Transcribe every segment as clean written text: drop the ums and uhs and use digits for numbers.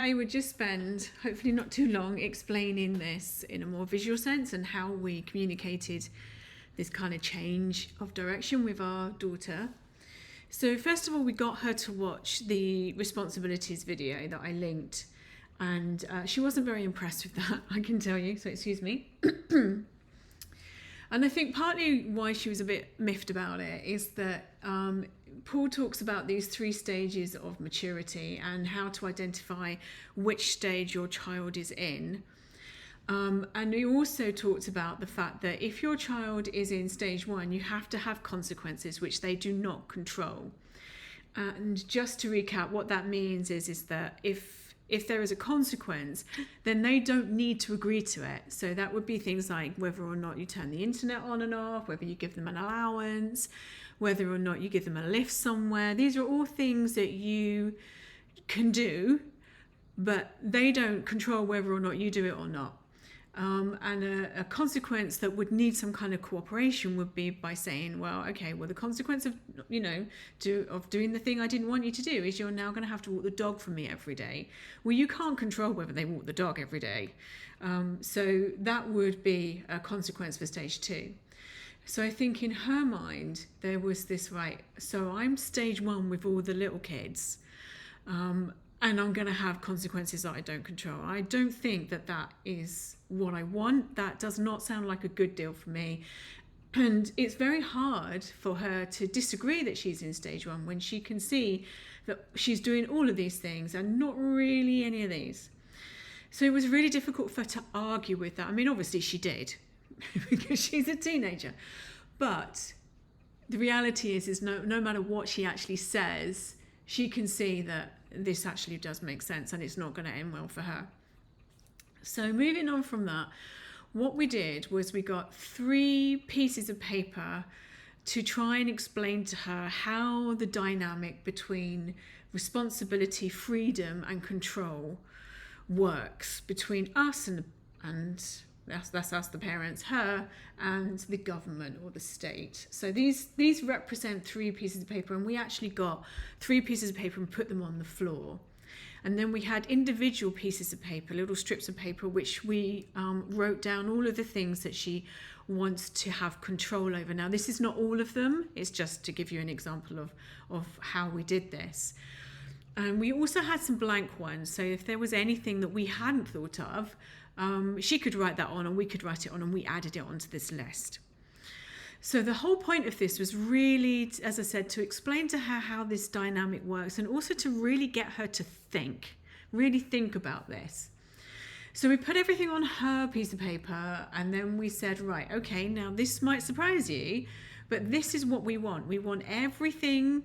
I would just spend, hopefully not too long, explaining this in a more visual sense and how we communicated this kind of change of direction with our daughter. So first of all, we got her to watch the responsibilities video that I linked, and she wasn't very impressed with that, I can tell you, so excuse me. And I think partly why she was a bit miffed about it is that Paul talks about these 3 stages of maturity and how to identify which stage your child is in. And he also talked about the fact that if your child is in stage 1, you have to have consequences which they do not control. And just to recap, what that means is that if there is a consequence, then they don't need to agree to it. So that would be things like whether or not you turn the internet on and off, whether you give them an allowance, whether or not you give them a lift somewhere. These are all things that you can do, but they don't control whether or not you do it or not. And a consequence that would need some kind of cooperation would be by saying, well, okay, well, the consequence of, of doing the thing I didn't want you to do is you're now going to have to walk the dog for me every day. Well, you can't control whether they walk the dog every day. So that would be a consequence for stage 2. So I think in her mind, there was this, right, so I'm stage 1 with all the little kids. And I'm going to have consequences that I don't control. I don't think that that is what I want. That does not sound like a good deal for me. And it's very hard for her to disagree that she's in stage 1 when she can see that she's doing all of these things and not really any of these. So it was really difficult for her to argue with that. I mean, obviously she did because she's a teenager. But the reality is no matter what she actually says, she can see that this actually does make sense and it's not going to end well for her. So moving on from that, what we did was we got 3 pieces of paper to try and explain to her how the dynamic between responsibility, freedom and control works between us and that's us, the parents, her, and the government or the state. So these represent 3 pieces of paper, and we actually got 3 pieces of paper and put them on the floor. And then we had individual pieces of paper, little strips of paper, which we wrote down all of the things that she wants to have control over. Now, this is not all of them. It's just to give you an example of how we did this. And we also had some blank ones. So if there was anything that we hadn't thought of, she could write that on and we could write it on, and we added it onto this list. So the whole point of this was really, as I said, to explain to her how this dynamic works and also to really get her to really think about this. So we put everything on her piece of paper and then we said, right, okay, now this might surprise you, but this is what we want. We want everything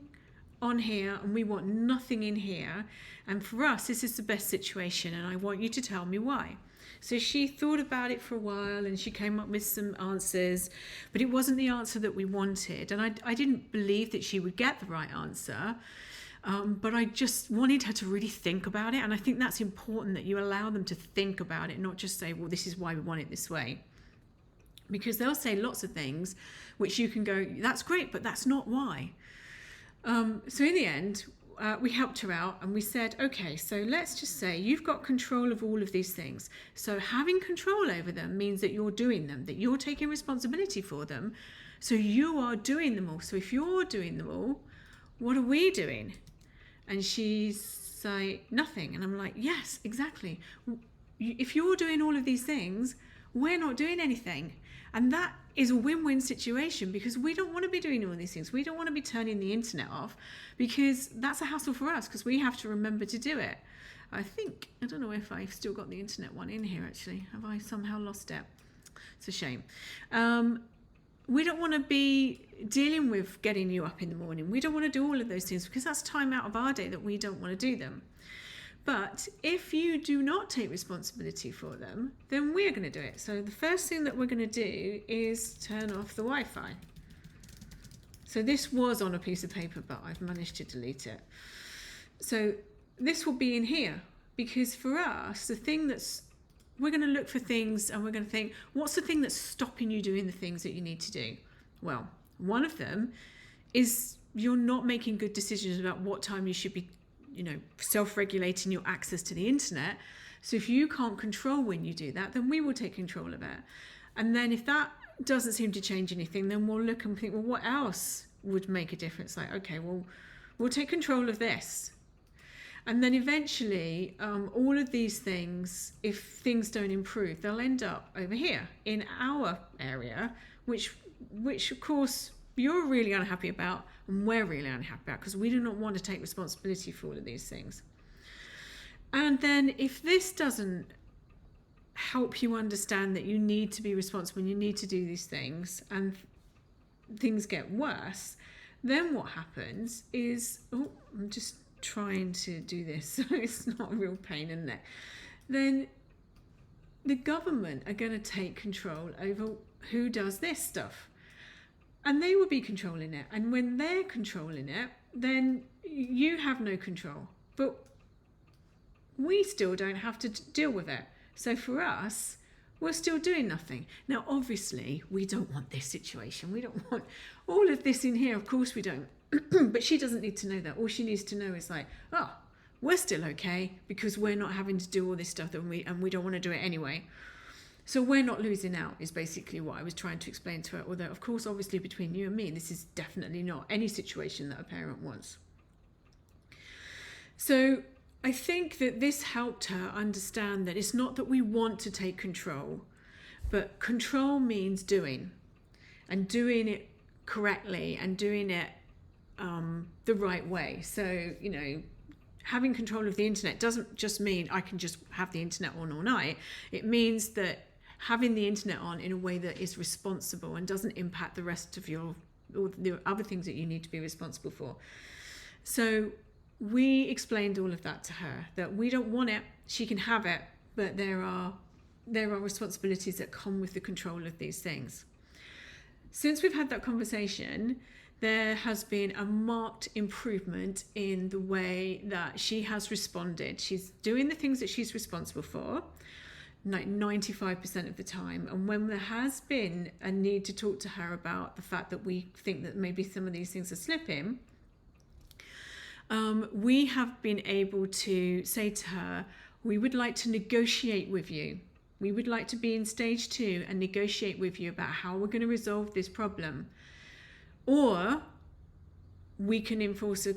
on here and we want nothing in here. And for us, this is the best situation and I want you to tell me why. So she thought about it for a while and she came up with some answers, but it wasn't the answer that we wanted. And I didn't believe that she would get the right answer, but I just wanted her to really think about it. And I think that's important, that you allow them to think about it, not just say, well, this is why we want it this way. Because they'll say lots of things which you can go, that's great, but that's not why. So in the end, we helped her out and we said, okay, so let's just say you've got control of all of these things. So having control over them means that you're doing them, that you're taking responsibility for them. So you are doing them all. So if you're doing them all, what are we doing? And she's like, nothing. And I'm like, yes, exactly. If you're doing all of these things, we're not doing anything. And that is a win-win situation because we don't want to be doing all these things. We don't want to be turning the internet off because that's a hassle for us because we have to remember to do it. I don't know if I've still got the internet one in here actually. Have I somehow lost it? It's a shame. We don't want to be dealing with getting you up in the morning. We don't want to do all of those things because that's time out of our day that we don't want to do them. But if you do not take responsibility for them, then we're going to do it. So the first thing that we're going to do is turn off the Wi-Fi. So this was on a piece of paper, but I've managed to delete it. So this will be in here because for us, we're going to look for things and we're going to think, what's the thing that's stopping you doing the things that you need to do? Well, one of them is you're not making good decisions about what time you should be self-regulating your access to the internet. So if you can't control when you do that, then we will take control of it. And then if that doesn't seem to change anything, then we'll look and think, well, what else would make a difference? Like, okay, well, we'll take control of this. And then eventually, all of these things, if things don't improve, they'll end up over here in our area, which of course you're really unhappy about and we're really unhappy about, because we do not want to take responsibility for all of these things. And then if this doesn't help you understand that you need to be responsible and you need to do these things, and things get worse, then what happens is, I'm just trying to do this so it's not a real pain in the neck. Then the government are going to take control over who does this stuff, and they will be controlling it. And when they're controlling it, then you have no control, but we still don't have to deal with it. So for us, we're still doing nothing. Now, obviously, we don't want this situation. We don't want all of this in here. Of course we don't. But she doesn't need to know that. All she needs to know is like, we're still okay because we're not having to do all this stuff and we don't want to do it anyway. So we're not losing out is basically what I was trying to explain to her. Although, of course, obviously between you and me, this is definitely not any situation that a parent wants. So I think that this helped her understand that it's not that we want to take control, but control means doing, and doing it correctly and doing it the right way. So, having control of the internet doesn't just mean I can just have the internet on all night. It means that having the internet on in a way that is responsible and doesn't impact the rest of or the other things that you need to be responsible for. So we explained all of that to her, that we don't want it, she can have it, but there are responsibilities that come with the control of these things. Since we've had that conversation, there has been a marked improvement in the way that she has responded. She's doing the things that she's responsible for, like 95% of the time. And when there has been a need to talk to her about the fact that we think that maybe some of these things are slipping, we have been able to say to her, we would like to negotiate with you. We would like to be in stage 2 and negotiate with you about how we're going to resolve this problem. Or we can enforce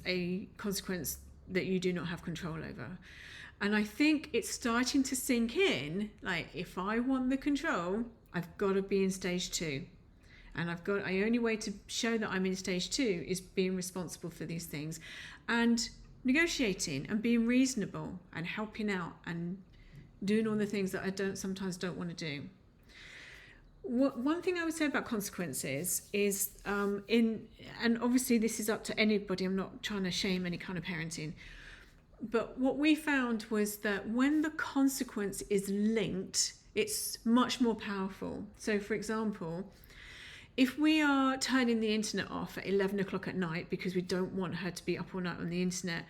a consequence that you do not have control over. And I think it's starting to sink in, like, if I want the control, I've got to be in stage 2. And the only way to show that I'm in stage 2 is being responsible for these things and negotiating and being reasonable and helping out and doing all the things that I sometimes don't want to do. One thing I would say about consequences is, and obviously this is up to anybody, I'm not trying to shame any kind of parenting, but what we found was that when the consequence is linked, it's much more powerful. So for example, if we are turning the internet off at 11 o'clock at night because we don't want her to be up all night on the internet,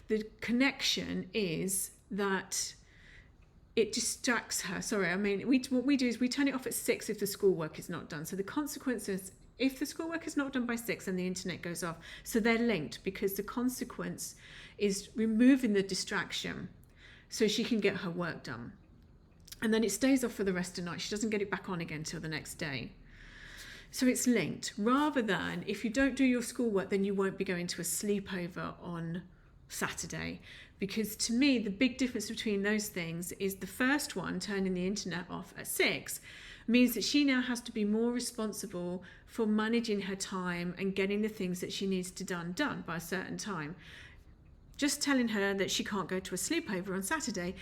the connection is that it distracts her. What we do is we turn it off at 6 if the schoolwork is not done. So the consequence is, if the schoolwork is not done by 6, then the internet goes off. So they're linked, because the consequence is removing the distraction so she can get her work done. And then it stays off for the rest of the night. She doesn't get it back on again till the next day. So it's linked, rather than if you don't do your schoolwork, then you won't be going to a sleepover on Saturday. Because to me, the big difference between those things is the first one, turning the internet off at 6, means that she now has to be more responsible for managing her time and getting the things that she needs to done by a certain time. Just telling her that she can't go to a sleepover on Saturday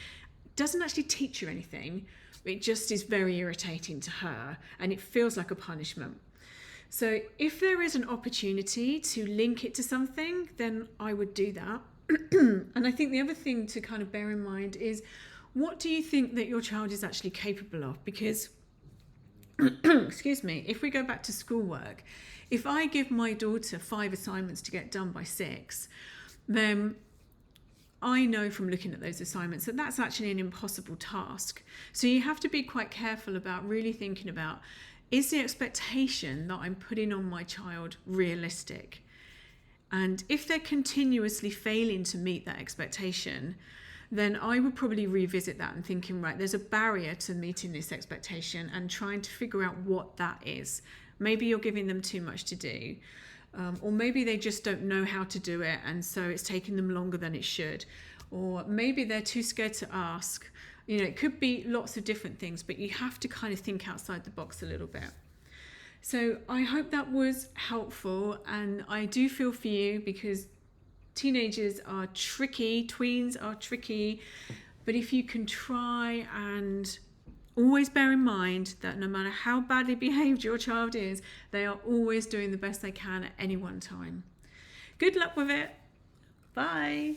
doesn't actually teach her anything. It just is very irritating to her, and it feels like a punishment. So if there is an opportunity to link it to something, then I would do that. And I think the other thing to kind of bear in mind is, what do you think that your child is actually capable of? Because, excuse me, if we go back to schoolwork, if I give my daughter 5 assignments to get done by 6, then I know from looking at those assignments that that's actually an impossible task. So you have to be quite careful about really thinking about, is the expectation that I'm putting on my child realistic? And if they're continuously failing to meet that expectation, then I would probably revisit that and thinking, right, there's a barrier to meeting this expectation, and trying to figure out what that is. Maybe you're giving them too much to do, or maybe they just don't know how to do it, and so it's taking them longer than it should, or maybe they're too scared to ask. You know, it could be lots of different things, but you have to kind of think outside the box a little bit. So I hope that was helpful, and I do feel for you, because teenagers are tricky, tweens are tricky, but if you can try and always bear in mind that no matter how badly behaved your child is, they are always doing the best they can at any one time. Good luck with it. Bye.